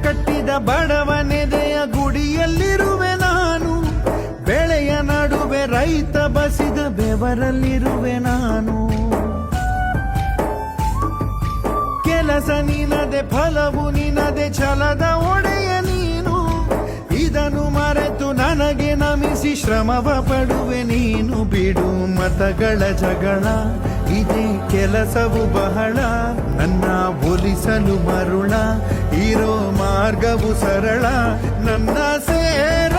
ಕಟ್ಟಿದ ಬಡವನೆದೆಯ ಗುಡಿಯಲ್ಲಿರುವೆ ನಾನು. ಬೆಳೆಯ ನಡುವೆ ರೈತ ಬಸಿದ ಬೆವರಲ್ಲಿರುವೆ ನಾನು. ಕೆಲಸ ನಿನದೆ ಫಲವು ನಿನದೆ ಛಲದ ಒಡೆಯ ನೀನು. ಇದನ್ನು ಮರೆತು ನನಗೆ ನಮಿಸಿ ಶ್ರಮವ ಪಡುವೆ ನೀನು. ಬಿಡು ಮತಗಳ ಜಗಳ, ಇದೇ ಕೆಲಸವು ಬಹಳ. ನನ್ನ ಒಲಿಸಲು ಮರುಳ, ಇರೋ ಮಾರ್ಗವು ಸರಳ. ನನ್ನ ಸೇರ